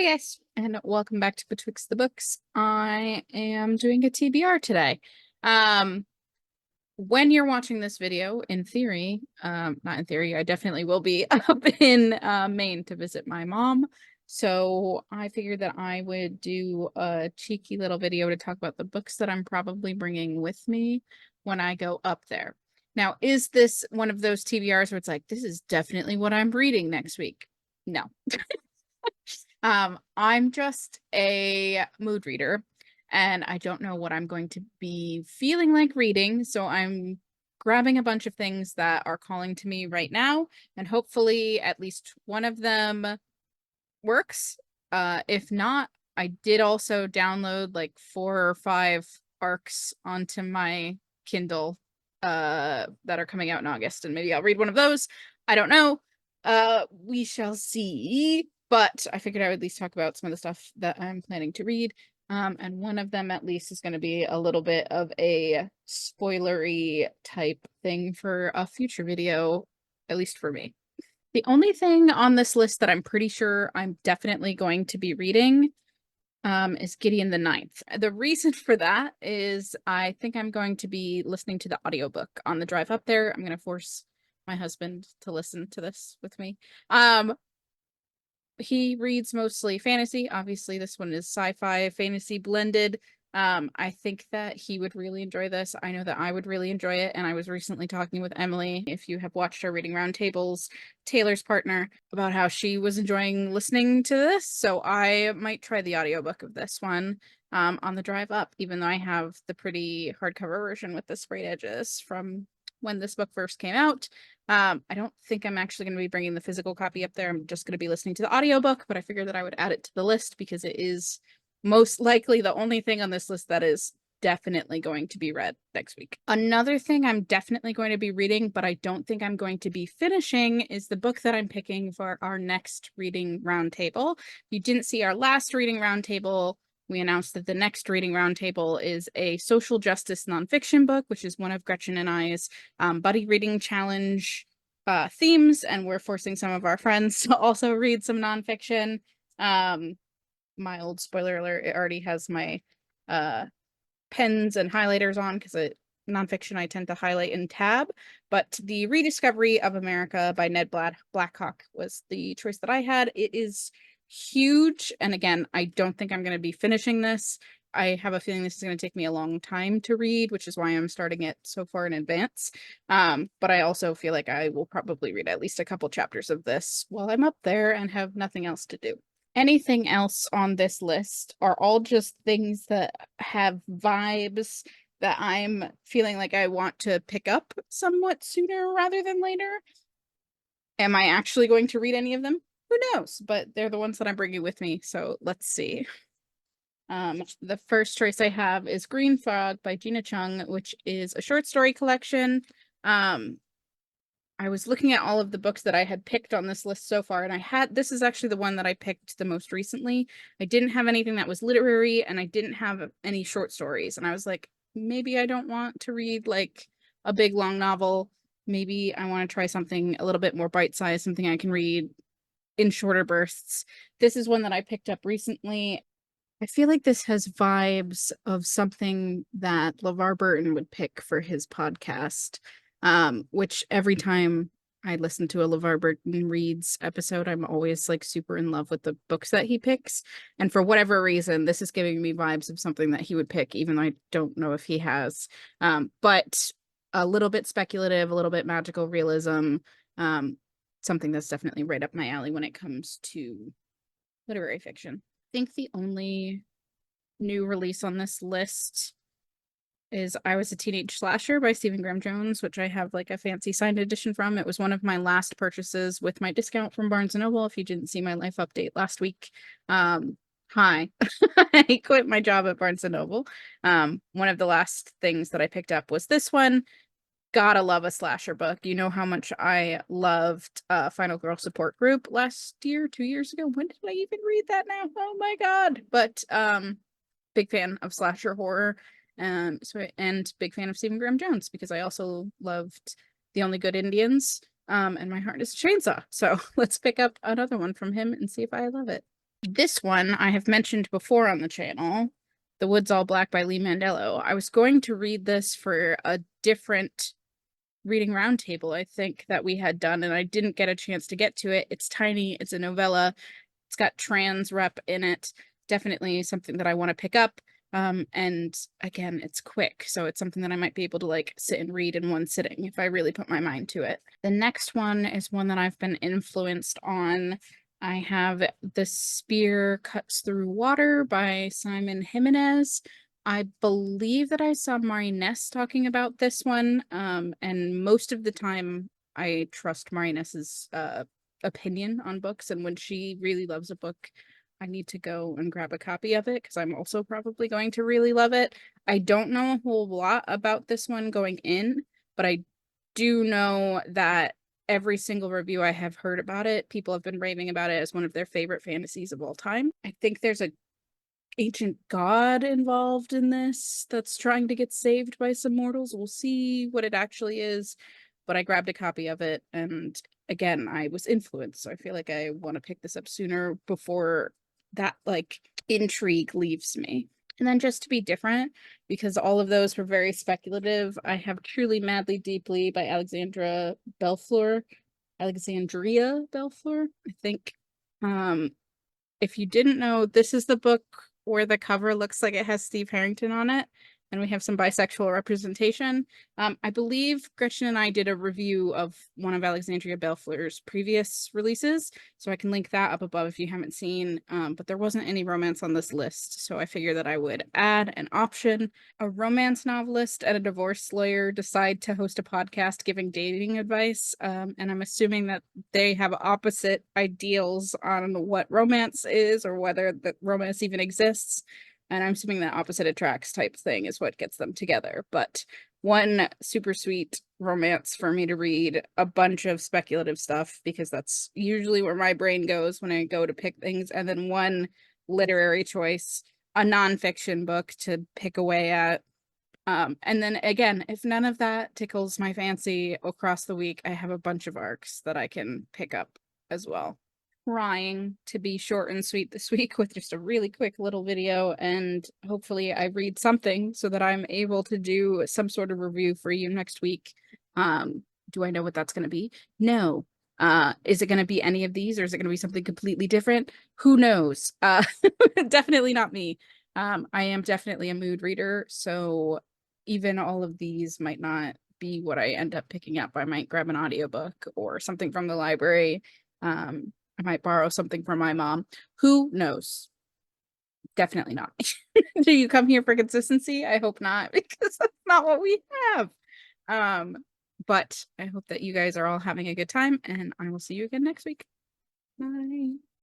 Hey guys, and welcome back to Betwixt the Books. I am doing a TBR today. When you're watching this video, in theory, not in theory, I definitely will be up in Maine to visit my mom. So I figured that I would do a cheeky little video to talk about the books that I'm probably bringing with me when I go up there. Now, is this one of those TBRs where it's like, this is definitely what I'm reading next week? No. I'm just a mood reader and I don't know what I'm going to be feeling like reading. So I'm grabbing a bunch of things that are calling to me right now, and hopefully at least one of them works. If not, I did also download like 4 or 5 arcs onto my Kindle that are coming out in August, and maybe I'll read one of those. I don't know. We shall see. But I figured I would at least talk about some of the stuff that I'm planning to read. And one of them at least is going to be a little bit of a spoilery type thing for a future video, at least for me. The only thing on this list that I'm pretty sure I'm definitely going to be reading is Gideon the Ninth. The reason for that is I think I'm going to be listening to the audiobook on the drive up there. I'm going to force my husband to listen to this with me. He reads mostly fantasy. Obviously, this one is sci-fi, fantasy blended. I think that he would really enjoy this. I know that I would really enjoy it. And I was recently talking with Emily, if you have watched our reading roundtables, Taylor's partner, about how she was enjoying listening to this. So I might try the audiobook of this one on the drive up, even though I have the pretty hardcover version with the sprayed edges from when this book first came out. I don't think I'm actually going to be bringing the physical copy up there. I'm just going to be listening to the audiobook, but I figured that I would add it to the list because it is most likely the only thing on this list that is definitely going to be read next week. Another thing I'm definitely going to be reading, but I don't think I'm going to be finishing, is the book that I'm picking for our next reading roundtable. If you didn't see our last reading roundtable, we announced that the next reading roundtable is a social justice nonfiction book, which is one of Gretchen and I's buddy reading challenge themes, and we're forcing some of our friends to also read some nonfiction. My old spoiler alert, it already has my pens and highlighters on because nonfiction I tend to highlight in tab, but The Rediscovery of America by Ned Blackhawk was the choice that I had. It is huge, and again, I don't think I'm going to be finishing this. I have a feeling this is going to take me a long time to read, which is why I'm starting it so far in advance. But I also feel like I will probably read at least a couple chapters of this while I'm up there and have nothing else to do. Anything else on this list are all just things that have vibes that I'm feeling like I want to pick up somewhat sooner rather than later. Am I actually going to read any of them? Who knows? But they're the ones that I'm bringing with me, so let's see. The first choice I have is Green Frog by Gina Chung, which is a short story collection. I was looking at all of the books that I had picked on this list so far, and this is actually the one that I picked the most recently. I didn't have anything that was literary, and I didn't have any short stories. And I was like, maybe I don't want to read like a big long novel. Maybe I want to try something a little bit more bite-sized, something I can read in shorter bursts. This is one that I picked up recently. I feel like this has vibes of something that LeVar Burton would pick for his podcast. Which every time I listen to a LeVar Burton Reads episode, I'm always like super in love with the books that he picks. And for whatever reason, this is giving me vibes of something that he would pick, even though I don't know if he has. But a little bit speculative, a little bit magical realism, something that's definitely right up my alley when it comes to literary fiction. I think the only new release on this list is I Was a Teenage Slasher by Stephen Graham Jones, which I have like a fancy signed edition from. It was one of my last purchases with my discount from Barnes & Noble. If you didn't see my life update last week, hi. I quit my job at Barnes & Noble. One of the last things that I picked up was this one. Gotta love a slasher book. You know how much I loved Final Girl Support Group last year, 2 years ago. When did I even read that now? Oh my god. But big fan of slasher horror. And big fan of Stephen Graham Jones because I also loved The Only Good Indians. And My Heart is a Chainsaw. So let's pick up another one from him and see if I love it. This one I have mentioned before on the channel, The Woods All Black by Lee Mandello. I was going to read this for a different reading roundtable, I think, that we had done, and I didn't get a chance to get to it. It's tiny, it's a novella, it's got trans rep in it. Definitely something that I want to pick up. And again, it's quick, so it's something that I might be able to like sit and read in one sitting if I really put my mind to it. The next one is one that I've been influenced on. I have The Spear Cuts Through Water by Simon Jimenez. I believe that I saw Mari Ness talking about this one, and most of the time I trust Mari Ness's opinion on books, and when she really loves a book, I need to go and grab a copy of it because I'm also probably going to really love it. I don't know a whole lot about this one going in, but I do know that every single review I have heard about it, people have been raving about it as one of their favorite fantasies of all time. I think there's a ancient god involved in this that's trying to get saved by some mortals. We'll see what it actually is, but I grabbed a copy of it, and again, I was influenced, so I feel like I want to pick this up sooner before that like intrigue leaves me. And then just to be different, because all of those were very speculative, I have Truly Madly Deeply by Alexandria Belfleur, I think. If you didn't know, this is the book where the cover looks like it has Steve Harrington on it, and we have some bisexual representation. I believe Gretchen and I did a review of one of Alexandria Belfleur's previous releases, so I can link that up above if you haven't seen, but there wasn't any romance on this list, so I figured that I would add an option. A romance novelist and a divorce lawyer decide to host a podcast giving dating advice, and I'm assuming that they have opposite ideals on what romance is or whether the romance even exists. And I'm assuming that opposite attracts type thing is what gets them together. But one super sweet romance for me to read, a bunch of speculative stuff, because that's usually where my brain goes when I go to pick things, and then one literary choice, a nonfiction book to pick away at. And then again, if none of that tickles my fancy across the week, I have a bunch of arcs that I can pick up as well. Trying to be short and sweet this week with just a really quick little video, and hopefully I read something so that I'm able to do some sort of review for you next week. Do I know what that's going to be? No. Is it going to be any of these, or is it going to be something completely different? Who knows? Definitely not me. I am definitely a mood reader, so even all of these might not be what I end up picking up. I might grab an audiobook or something from the library. I might borrow something from my mom. Who knows? Definitely not. Do you come here for consistency? I hope not, because that's not what we have. But I hope that you guys are all having a good time, and I will see you again next week. Bye.